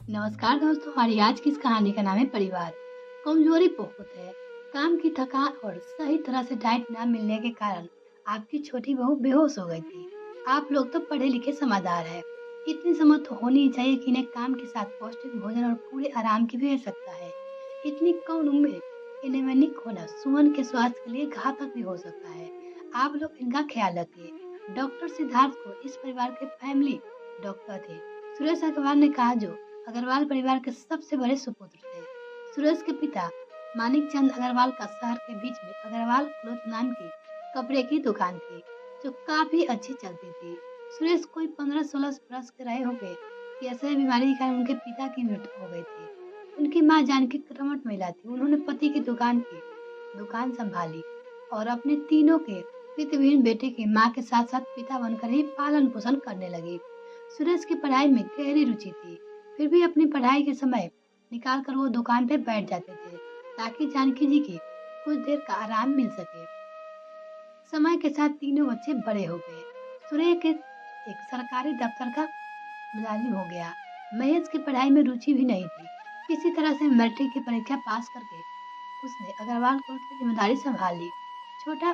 नमस्कार दोस्तों, हमारी आज की इस कहानी का नाम है परिवार। कमजोरी बहुत है। काम की थकान और सही तरह से डाइट न मिलने के कारण आपकी छोटी बहू बेहोश हो गई थी। आप लोग तो पढ़े लिखे समझदार है, इतनी समझ तो होनी ही चाहिए कि इन्हें काम के साथ पौष्टिक भोजन और पूरे आराम की भी आवश्यकता है। इतनी कम उम्र में एनीमिक होना सुमन के स्वास्थ्य के लिए घातक भी हो सकता है। आप लोग इनका ख्याल रखिए। डॉक्टर सिद्धार्थ को इस परिवार के फैमिली डॉक्टर थे। सुरेश अग्रवाल ने कहा, जो अग्रवाल परिवार के सबसे बड़े सुपुत्र थे। सुरेश के पिता मानिक चंद अग्रवाल का शहर के बीच में अग्रवाल क्लोथ नाम की कपड़े की दुकान थी, जो काफी अच्छी चलती थी। सुरेश कोई 15-16 वर्ष के रहे होंगे कि ऐसे बीमारी के कारण उनके पिता की मृत्यु हो गई थी। उनकी माँ जानकी कर्मठ महिला थी। उन्होंने पति की दुकान संभाली और अपने तीनों के पितृविहीन बेटे की माँ के साथ साथ पिता बनकर ही पालन पोषण करने लगी। सुरेश की पढ़ाई में गहरी रुचि थी, फिर भी अपनी पढ़ाई के समय निकाल कर वो दुकान पे बैठ जाते थे, ताकि जानकी जी की कुछ देर का आराम मिल सके। समय के साथ तीनों बच्चे बड़े हो गए। सूर्य के एक सरकारी दफ्तर का मुलाजिम हो गया। महेश की पढ़ाई में रुचि भी नहीं थी। किसी तरह से मैट्रिक की परीक्षा पास करके उसने अग्रवाल कोर्ट की जिम्मेदारी संभाल ली। छोटा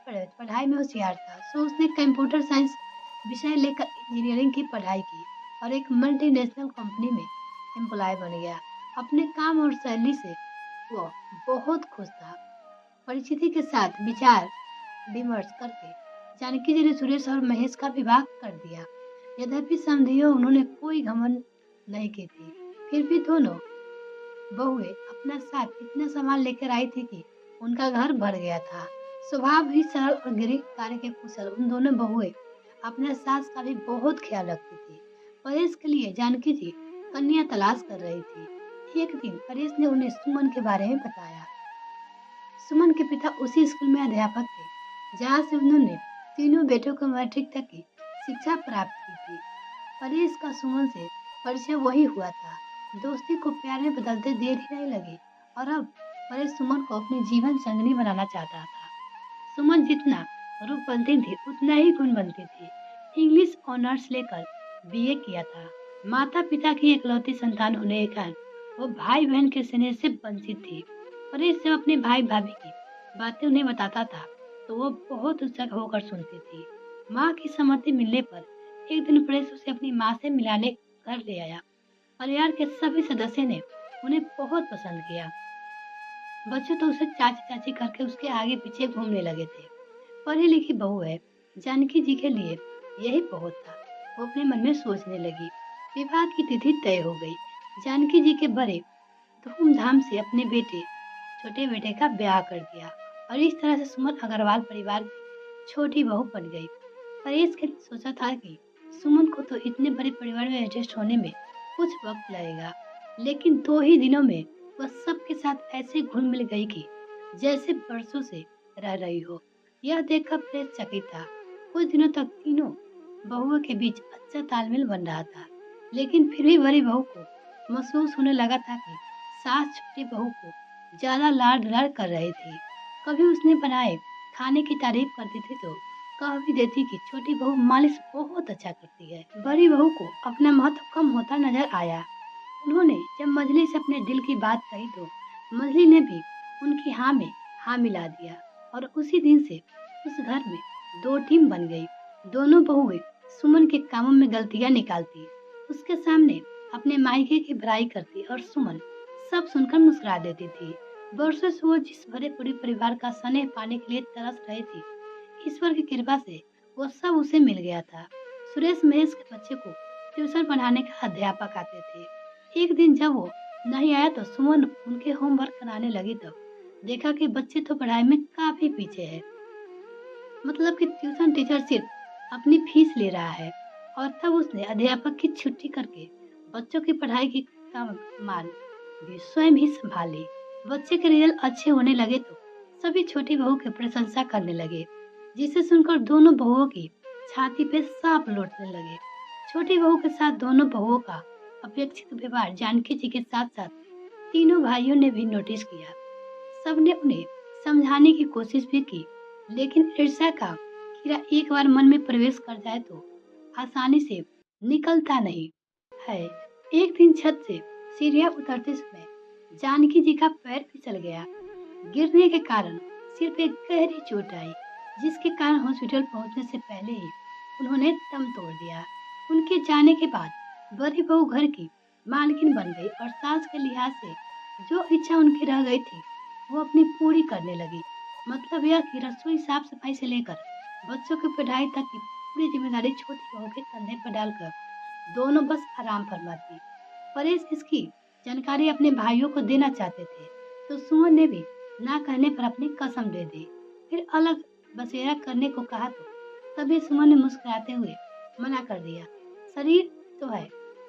पढ़ाई में होशियार था, सो उसने कंप्यूटर साइंस विषय लेकर इंजीनियरिंग की पढ़ाई की और एक मल्टीनेशनल कंपनी में एम्प्लॉय बन गया। अपने काम और सैलरी से वो बहुत खुश था। परिचिति के साथ विचार विमर्श करके जानकी जी ने सुरेश और महेश का विवाह कर दिया। यद्यपि समधियों उन्होंने कोई घमंड नहीं की थी, फिर भी दोनों बहुएं अपना साथ इतना सामान लेकर आई थी कि उनका घर भर गया था। स्वभाव ही सरल और गृह कार्य के कुशल उन दोनों बहुएं अपने सास का भी बहुत ख्याल रखती थी। परेश के लिए जानकी जी कन्या तलाश कर रही थी। एक दिन परेश ने उन्हें सुमन के बारे में बताया। सुमन के पिता उसी स्कूल में अध्यापक थे, जहाँ से उन्होंने तीनों बेटों को मैट्रिक तक की शिक्षा प्राप्त की थी। परेश का सुमन से परिचय वही हुआ था। दोस्ती को प्यार में बदलते देर ही नहीं लगी और अब परेश सुमन को अपनी जीवन संगनी बनाना चाहता था। सुमन जितना रूपवती थी उतना ही गुणवंती थी। इंग्लिश ऑनर्स लेकर बीए किया था। माता पिता की इकलौती संतान होने के कारण वो भाई बहन के स्नेह से वंचित थी। परेश जब अपने भाई भाभी की बातें उन्हें बताता था तो वो बहुत उत्सुक होकर सुनती थी। माँ की सम्मति मिलने पर एक दिन परेश उसे अपनी माँ से मिलाने घर ले आया। परिवार के सभी सदस्य ने उन्हें बहुत पसंद किया। बच्चे तो उसे चाची चाची करके उसके आगे पीछे घूमने लगे थे। पढ़ी लिखी बहू है, जानकी जी के लिए यही बहुत था। वो अपने मन में सोचने लगी। विवाह की तिथि तय हो गई। जानकी जी के बड़े धूमधाम से अपने छोटे बेटे का ब्याह कर दिया और इस तरह से सुमन अग्रवाल परिवार की छोटी बहू बन गई। परेश ने सोचा था कि सुमन को तो इतने बड़े परिवार में एडजस्ट होने में कुछ वक्त लगेगा, लेकिन 2 ही दिनों में वह सबके साथ ऐसे घुल मिल गई कि जैसे बरसों से रह रही हो। यह देखकर परेश चकित था। कुछ दिनों तक तीनों बहुओं के बीच अच्छा तालमेल बन रहा था, लेकिन फिर भी बड़ी बहू को महसूस होने लगा था कि सास छोटी बहू को ज्यादा लाड़ दुलार कर रही थी। कभी उसने बनाए खाने की तारीफ करती थी तो कह भी देती कि छोटी बहू मालिश बहुत अच्छा करती है। बड़ी बहू को अपना महत्व कम होता नजर आया। उन्होंने जब मजली से अपने दिल की बात कही तो मजली ने भी उनकी हाँ में हाँ मिला दिया और उसी दिन से उस घर में 2 टीम बन गई। दोनों बहुएं सुमन के कामों में गलतियां निकालती, उसके सामने अपने मायके की बुराई करती और सुमन सब सुनकर मुस्कुरा देती थी। वर्षों से वो जिस बड़े पूरे परिवार का स्नेह पाने के लिए तरस रही थी, ईश्वर की कृपा से वो सब उसे मिल गया था। सुरेश महेश के बच्चे को ट्यूशन पढ़ाने का अध्यापक आते थे। एक दिन जब वो नहीं आया तो सुमन उनके होमवर्क कराने लगी तो देखा कि बच्चे तो पढ़ाई में काफी पीछे है, मतलब कि ट्यूशन टीचर सिर्फ अपनी फीस ले रहा है। और तब उसने अध्यापक की छुट्टी करके बच्चों की पढ़ाई की कमान भी स्वयं ही संभाली। बच्चे के रिजल्ट अच्छे होने लगे तो सभी छोटी बहू की प्रशंसा करने लगे, जिसे सुनकर दोनों बहुओं की छाती पे सांप लौटने लगे। छोटी बहू के साथ दोनों बहुओं का अपेक्षित व्यवहार जानकी जी के साथ साथ तीनों भाइयों ने भी नोटिस किया। सबने उन्हें समझाने की कोशिश भी की, लेकिन ईर्ष्या का कीड़ा एक बार मन में प्रवेश कर जाए तो आसानी से निकलता नहीं है। एक दिन छत से सीढ़ियां उतरते समय जानकी जी का पैर फिसल गया। गिरने के कारण सिर पे गहरी चोट आई, जिसके कारण हॉस्पिटल पहुंचने से पहले ही उन्होंने दम तोड़ दिया। उनके जाने के बाद बड़ी बहू घर की मालकिन बन गई और सास के लिहाज से जो इच्छा उनकी रह गई थी वो अपनी पूरी करने लगी। मतलब यह कि रसोई साफ सफाई से लेकर बच्चों की पढ़ाई तक की पूरी जिम्मेदारी छोटी बहू के कंधे पर डालकर दोनों बस आराम फरमाती। परेश इसकी जानकारी अपने भाइयों को देना चाहते थे, तो सुमन ने भी ना कहने पर अपनी कसम दे दी। फिर अलग बसेरा करने को कहा तो तभी सुमन ने मुस्कुराते हुए मना कर दिया। शरीर तो है,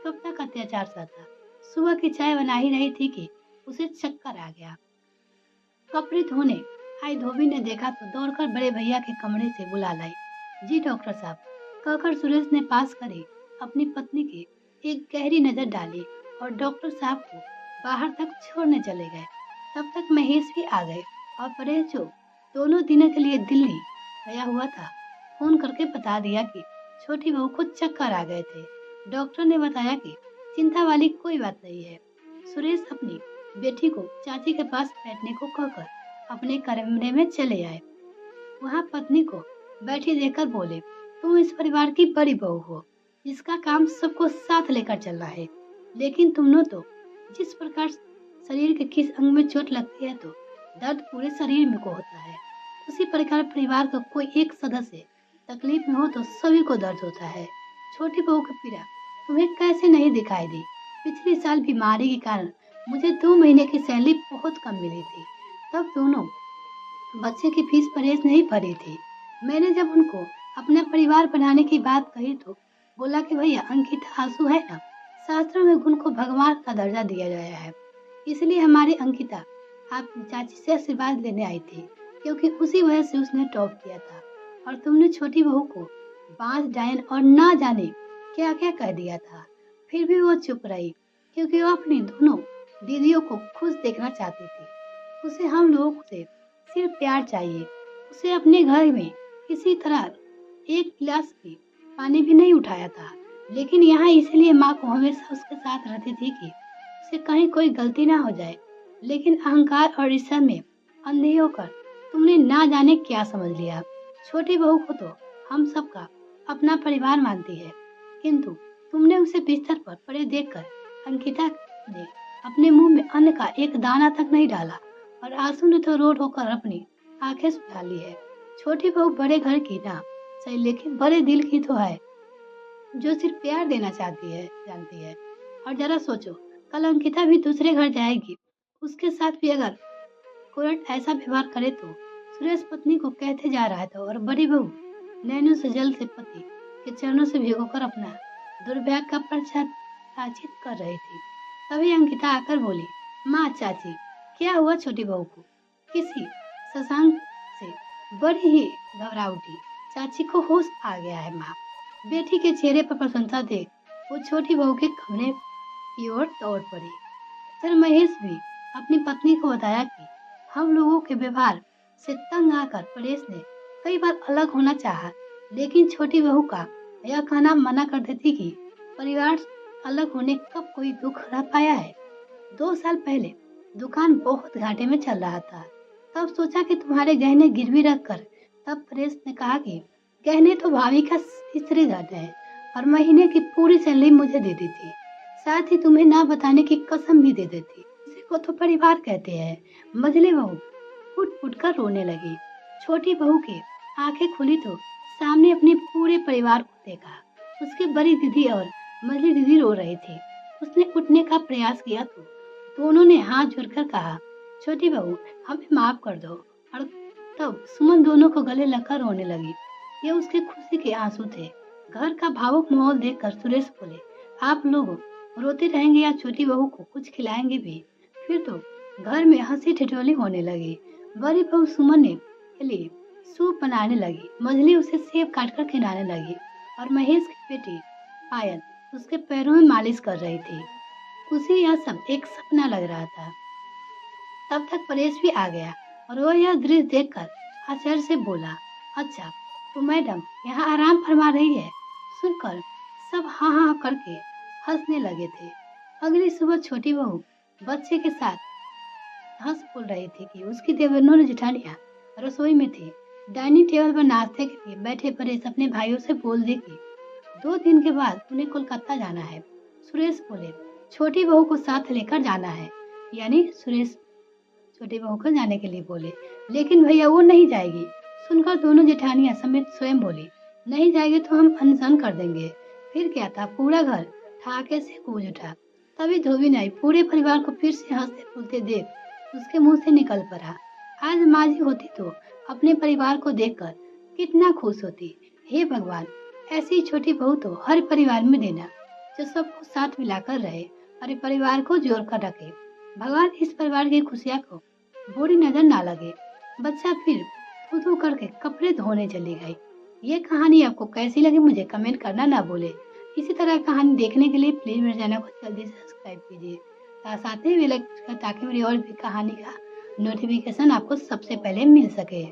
कब तक अत्याचार सहता। सुबह की चाय बना ही रही थी कि उसे चक्कर आ गया। कपड़े धोने आई धोबी ने देखा तो दौड़कर बड़े भैया के कमरे से बुला लाई। जी डॉक्टर साहब, कहकर सुरेश ने पास करी अपनी पत्नी की एक गहरी नजर डाली और डॉक्टर साहब को बाहर तक छोड़ने चले गए। तब तक महेश भी आ गए और परेश जो दोनों दिनों के लिए दिल्ली गया हुआ था, फोन करके बता दिया कि छोटी बहू को चक्कर आ गए थे। डॉक्टर ने बताया कि चिंता वाली कोई बात नहीं है। सुरेश अपनी बेटी को चाची के पास बैठने को कहकर अपने कमरे में चले आए। वहाँ पत्नी को बैठी देखकर बोले, तुम इस परिवार की बड़ी बहू हो, जिसका काम सबको साथ लेकर चलना है। लेकिन तुमने तो जिस प्रकार शरीर के किस अंग में चोट लगती है तो दर्द पूरे शरीर में को होता है, उसी प्रकार परिवार का कोई एक सदस्य तकलीफ में हो तो सभी को दर्द होता है। छोटी बहू की पीड़ा तुम्हें कैसे नहीं दिखाई दी? पिछले साल बीमारी के कारण मुझे 2 महीने की सैलरी बहुत कम मिली थी, तब दोनों बच्चे की फीस परेश नहीं भरी थी। मैंने जब उनको अपना परिवार बनाने की बात कही तो बोला कि भैया अंकिता आंसू है ना, शास्त्रों में गुण को भगवान का दर्जा दिया गया है, इसलिए हमारी अंकिता आपकी चाची से आशीर्वाद लेने आई थी, क्योंकि उसी वजह से उसने टॉप किया था। और तुमने छोटी बहू को बांस डायन और ना जाने क्या क्या कह दिया था, फिर भी वो चुप रही, क्योंकि वो अपनी दोनों दीदियों को खुश देखना चाहती थी। उसे हम लोगों से सिर्फ प्यार चाहिए। उसे अपने घर में किसी तरह एक गिलास भी पानी भी नहीं उठाया था, लेकिन यहाँ इसलिए माँ को हमेशा उसके साथ रहती थी कि उसे कहीं कोई गलती ना हो जाए। लेकिन अहंकार और ईर्ष्या में अंधे होकर तुमने ना जाने क्या समझ लिया। छोटी बहू को तो हम सबका अपना परिवार मानती है, किंतु तुमने उसे बिस्तर पर पड़े देखकर अंकिता ने अपने मुंह में अन्न का एक दाना तक नहीं डाला और आंसू ने तो रोड होकर अपनी आंखें सुखा ली है। छोटी बहू बड़े घर की ना सही, लेकिन बड़े दिल की तो है, जो सिर्फ प्यार देना चाहती है, जानती है। और जरा सोचो, कल अंकिता भी दूसरे घर जाएगी, उसके साथ भी अगर कोर्ट ऐसा व्यवहार करे तो। सुरेश पत्नी को कहते जा रहा था और बड़ी बहू नैनों से जल से पति के चरणों से भिगोकर अपना दुर्भाग्य का प्रायश्चित कर रही थी। तभी अंकिता आकर बोली, माँ चाची, क्या हुआ छोटी बहू को? किसी शशांक से बड़ी ही घबरा उठी। चाची को होश आ गया है माँ। बेटी के चेहरे पर प्रसन्नता देख वो छोटी बहू के कमरे की ओर दौड़ पड़ी। फिर महेश भी अपनी पत्नी को बताया कि हम लोगों के व्यवहार से तंग आकर परेश ने कई बार अलग होना चाहा, लेकिन छोटी बहू का यह कहना मना कर देती कि परिवार अलग होने कब कोई दुख रह पाया है। 2 साल पहले दुकान बहुत घाटे में चल रहा था, तब सोचा कि तुम्हारे गहने गिरवी रखकर, तब परेश ने कहा कि गहने तो भाभी का स्त्री धन है और महीने की पूरी सैलरी मुझे दे दी थी, साथ ही तुम्हें ना बताने की कसम भी दे देती। इसी को तो परिवार कहते हैं। मझली बहू फुट फुट कर रोने लगी। छोटी बहू की आंखें खुली तो सामने अपने पूरे परिवार को देखा। उसकी बड़ी दीदी और मझली दीदी रो रही थी। उसने उठने का प्रयास किया तो दोनों ने हाथ जोड़कर कहा, छोटी बहू हमें माफ कर दो। और तब सुमन दोनों को गले लगकर रोने लगी। ये उसके खुशी के आंसू थे। घर का भावुक माहौल देखकर सुरेश बोले, आप लोग रोते रहेंगे या छोटी बहू को कुछ खिलाएंगे भी? फिर तो घर में हंसी ठिठोली होने लगी। बड़ी बहू सुमन के लिए सूप बनाने लगी, मझली उसे सेब काटकर खिलाने लगी और महेश की बेटी पायल उसके पैरों में मालिश कर रही थी। उसे यह सब एक सपना लग रहा था। तब तक परेश भी आ गया और वह यह दृश्य देखकर आश्चर्य से बोला, अच्छा तो मैडम यहाँ आराम फरमा रही है? सुनकर सब हाँ हाँ करके हंसने लगे थे। अगली सुबह छोटी बहू बच्चे के साथ हंस बोल रही थी कि उसकी देवरनों जेठानियाँ रसोई में थी। डाइनिंग टेबल पर नाश्ते के लिए बैठे परेश अपने भाइयों से बोल दी कि 2 दिन के बाद उन्हें कोलकाता जाना है। सुरेश बोले, छोटी बहू को साथ लेकर जाना है। यानी सुरेश छोटी बहू को जाने के लिए बोले, लेकिन भैया वो नहीं जाएगी। सुनकर दोनों जेठानियां समेत स्वयं बोली, नहीं जाएगी तो हम अनशन कर देंगे। फिर क्या था, पूरा घर ठाके से गूंज उठा। तभी धोबी नाई पूरे परिवार को फिर से हंसते बोलते देख उसके मुंह से निकल पड़ा, आज माँ जी होती तो अपने परिवार को देखकर कितना खुश होती। हे भगवान, ऐसी छोटी बहू तो हर परिवार में देना जो सबको साथ मिलाकर रहे और परिवार को जोड़ कर रखे। भगवान इस परिवार की खुशियाँ को बुरी नजर ना लगे। बच्चा फिर थू करके कपड़े धोने चली गई। ये कहानी आपको कैसी लगी मुझे कमेंट करना ना भूले। इसी तरह कहानी देखने के लिए प्लीज मेरे चैनल को जल्दी से सब्सक्राइब कीजिए, साथ ही बेल आइकन ताकि मेरी और भी कहानी का नोटिफिकेशन आपको सबसे पहले मिल सके।